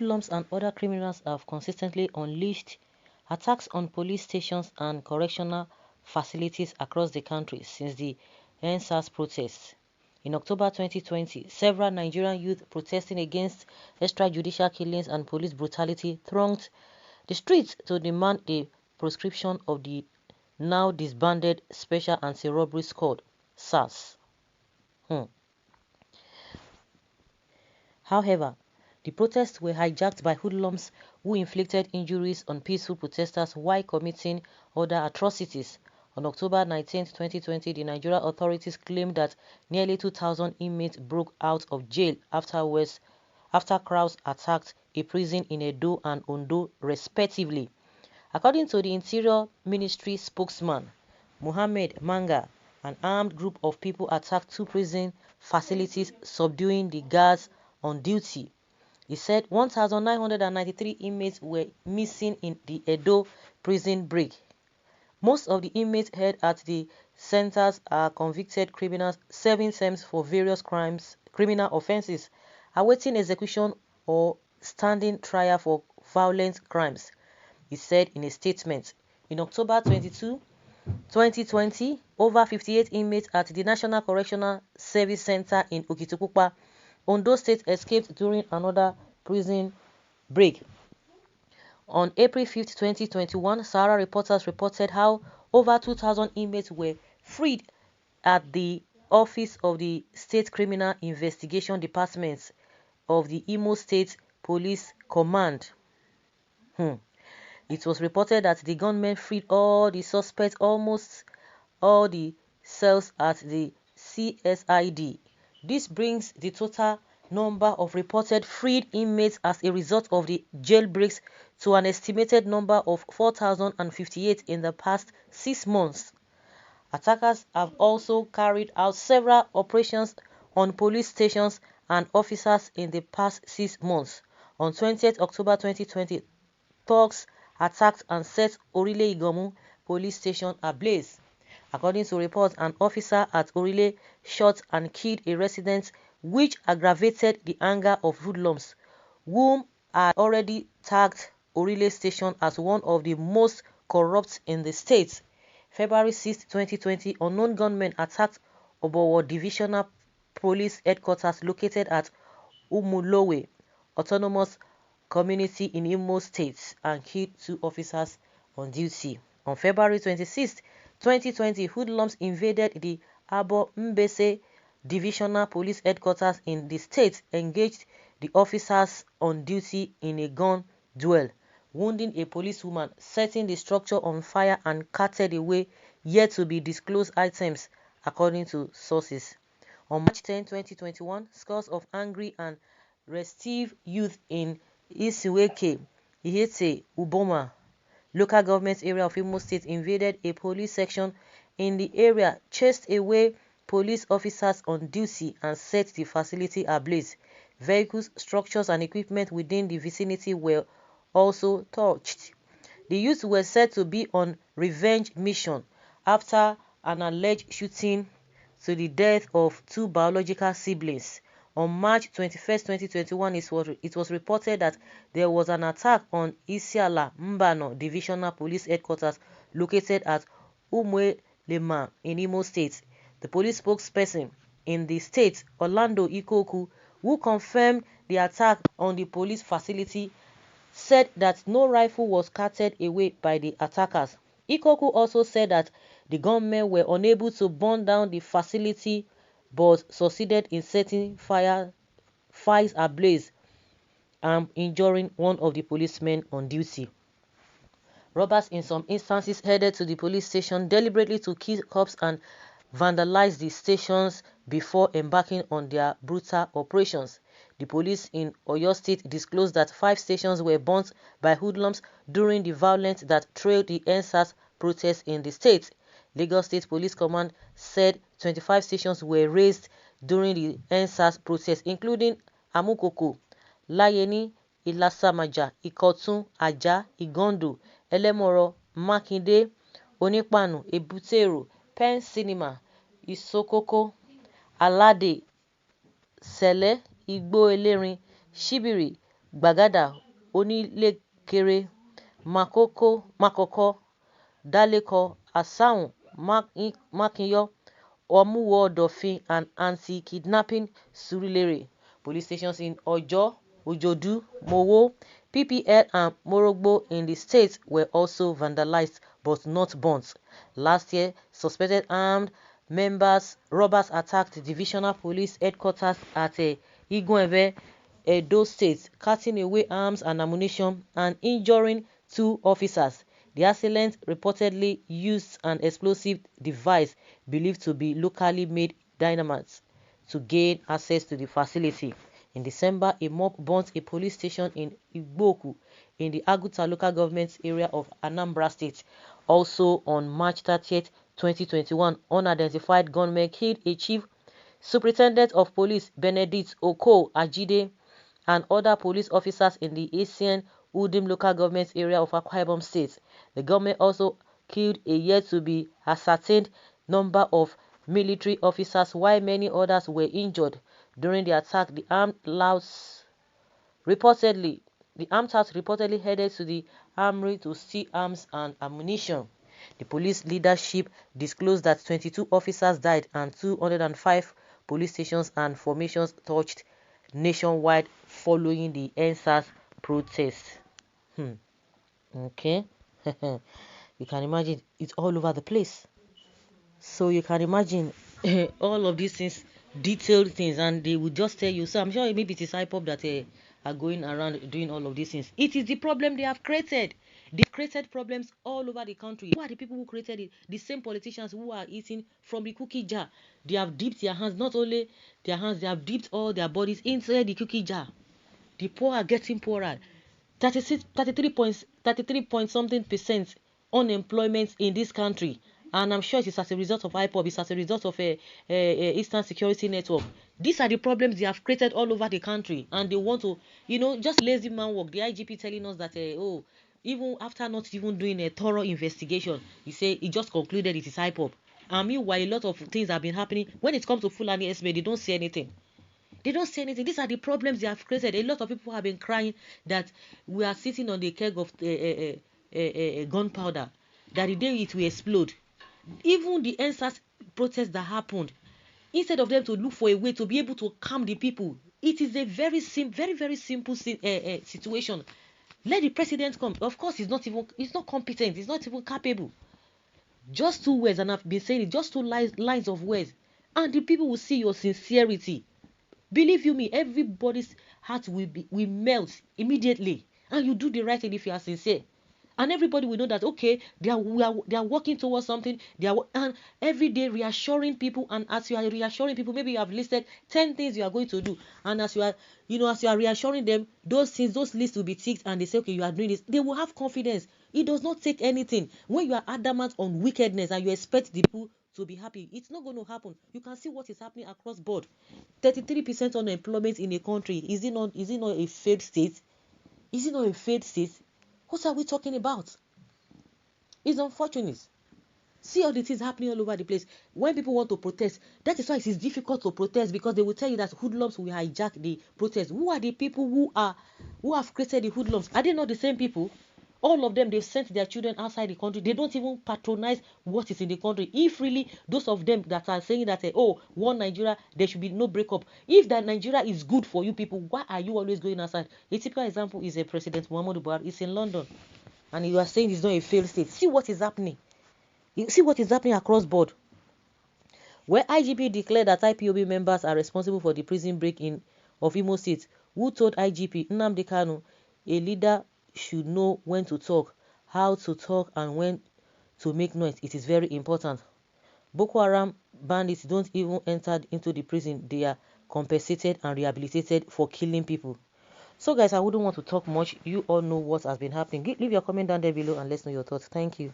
hoodlums and other criminals have consistently unleashed attacks on police stations and correctional facilities across the country since the EndSARS protests. In October 2020, several Nigerian youth protesting against extrajudicial killings and police brutality thronged the streets to demand the proscription of the now disbanded Special Anti-Robbery Squad, SARS. However, the protests were hijacked by hoodlums who inflicted injuries on peaceful protesters while committing other atrocities. On October 19, 2020, the Nigerian authorities claimed that nearly 2,000 inmates broke out of jail after crowds attacked a prison in Edo and Ondo, respectively. According to the Interior Ministry spokesman, Mohammed Manga, an armed group of people attacked two prison facilities, subduing the guards on duty. He said 1,993 inmates were missing in the Edo prison break. Most of the inmates held at the centers are convicted criminals serving terms for various criminal offenses, awaiting execution or standing trial for violent crimes, he said in a statement. In October 22, 2020, over 58 inmates at the National Correctional Service Center in Okitipupa, Ondo State escaped during another prison break. On April 5, 2021, Sahara reporters reported how over 2,000 inmates were freed at the office of the State Criminal Investigation Department of the Imo State Police Command. It was reported that the gunmen freed all the suspects, almost all the cells at the CSID. This brings the total number of reported freed inmates as a result of the jailbreaks to an estimated number of 4,058 in the past 6 months. Attackers have also carried out several operations on police stations and officers in the past 6 months. On 20th October 2020, thugs attacked and set Orile Igomu police station ablaze. According to reports, an officer at Orile shot and killed a resident, which aggravated the anger of hoodlums, whom had already tagged Orile Station as one of the most corrupt in the state. February 6, 2020, unknown gunmen attacked Obowo Divisional Police Headquarters located at Umulowe Autonomous Community in Imo State and killed 2 officers on duty. On February 26, 2020, hoodlums invaded the Abo Mbese Divisional Police Headquarters in the state, engaged the officers on duty in a gun duel, wounding a policewoman, setting the structure on fire and carted away yet to be disclosed items, according to sources. On March 10, 2021, scores of angry and restive youth in Isiweke, Ihete, Uboma, local government area of Imo State invaded a police section in the area, chased away police officers on duty and set the facility ablaze. Vehicles, structures and equipment within the vicinity were also touched. The youths were said to be on revenge mission after an alleged shooting to the death of 2 biological siblings. On March 21, 2021, it was reported that there was an attack on Isiala Mbano Divisional Police Headquarters located at Umuelema in Imo State. The police spokesperson in the state, Orlando Ikoku, who confirmed the attack on the police facility, said that no rifle was carted away by the attackers. Ikoku also said that the gunmen were unable to burn down the facility but succeeded in setting fires ablaze and injuring one of the policemen on duty. Robbers in some instances headed to the police station deliberately to kill cops and vandalize the stations before embarking on their brutal operations. The police in Oyo State disclosed that 5 stations were burnt by hoodlums during the violence that trailed the EndSARS protests in the state. Lagos State Police Command said 25 stations were razed during the EndSARS protests, including Amukoko, Layeni, Ilasamaja, Ikotun, Aja, Igondo, Elemoro, Makinde, Onipanu, Ebutero, Pen Cinema, Isokoko, Alade, Sele, Igbo Elerin, Shibiri, Gbagada, Onílékeré, Makoko, Daleko, Asaun, Makinyo, Omuwo Odofin, and anti-kidnapping Surulere. Police stations in Ojo, Ojodu, Mowo, PPL, and Morogbo in the state were also vandalized but not burnt. Last year, suspected armed robbers attacked the divisional police headquarters at Igwenve, Edo State, carting away arms and ammunition and injuring 2 officers. The assailant reportedly used an explosive device believed to be locally made dynamite to gain access to the facility. In December, a mob burnt a police station in Igboku in the Aguta local government area of Anambra State. Also on March 30th, 2021, unidentified gunmen killed a chief superintendent of police, Benedict Oko Ajide, and other police officers in the Asian Udim local government area of Akwa Ibom State. The government also killed a yet-to-be-ascertained number of military officers, while many others were injured. During the attack, the armed house reportedly headed to the armory to steal arms and ammunition. The police leadership disclosed that 22 officers died and 205 police stations and formations touched nationwide following the EndSARS protest. Okay. You can imagine it's all over the place. So you can imagine all of these things, detailed things, and they will just tell you. So I'm sure maybe it is IPOP that are going around doing all of these things. It is the problem they have created. They've created problems all over the country. Who are the people who created it? The same politicians who are eating from the cookie jar. They have dipped their hands, not only their hands, they have dipped all their bodies inside the cookie jar. The poor are getting poorer. 33 point something percent unemployment in this country, and I'm sure it is as a result of IPOB, it's as a result of a Eastern Security Network. These are the problems they have created all over the country, and they want to, just lazy man work. The IGP telling us that even after not even doing a thorough investigation, he just concluded it is IPOB. And meanwhile, a lot of things have been happening. When it comes to Fulani Esme, they don't say anything. They don't say anything. These are the problems they have created. A lot of people have been crying that we are sitting on the keg of gunpowder, that the day it will explode. Even the EndSARS protest that happened, instead of them to look for a way to be able to calm the people, it is a very simple situation. Let the president come. Of course, he's not competent. He's not even capable. Just 2 words, and I've been saying it, just 2 lines of words, and the people will see your sincerity. Believe you me, everybody's heart will melt immediately, and you do the right thing if you are sincere. And everybody will know that okay, they are working towards something. And every day reassuring people, and as you are reassuring people, maybe you have listed 10 things you are going to do, and as you are reassuring them, those lists will be ticked, and they say okay, you are doing this. They will have confidence. It does not take anything. When you are adamant on wickedness and you expect the people to be happy, it's not going to happen. You can see what is happening across board. 33% unemployment in a country. Is it not a failed state? Is it not a failed state? What are we talking about? It's unfortunate. See all the things happening all over the place. When people want to protest, that is why it is difficult to protest, because they will tell you that hoodlums will hijack the protest. Who are the people who have created the hoodlums? Are they not the same people? All of them, they've sent their children outside the country. They don't even patronize what is in the country. If really those of them that are saying that, one Nigeria, there should be no breakup. If that Nigeria is good for you people, why are you always going outside? A typical example is President Muhammadu Buhari. He's in London, and you are saying it's not a failed state. See what is happening. You see what is happening across board. Where IGP declared that IPOB members are responsible for the prison break-in of Imo State, who told IGP Nnamdi Kanu, a leader should know when to talk, how to talk, and when to make noise. It is very important. Boko Haram bandits don't even enter into the prison. They are compensated and rehabilitated for killing people. So guys, I wouldn't want to talk much. You all know what has been happening. Leave your comment down there below and let's know your thoughts. Thank you.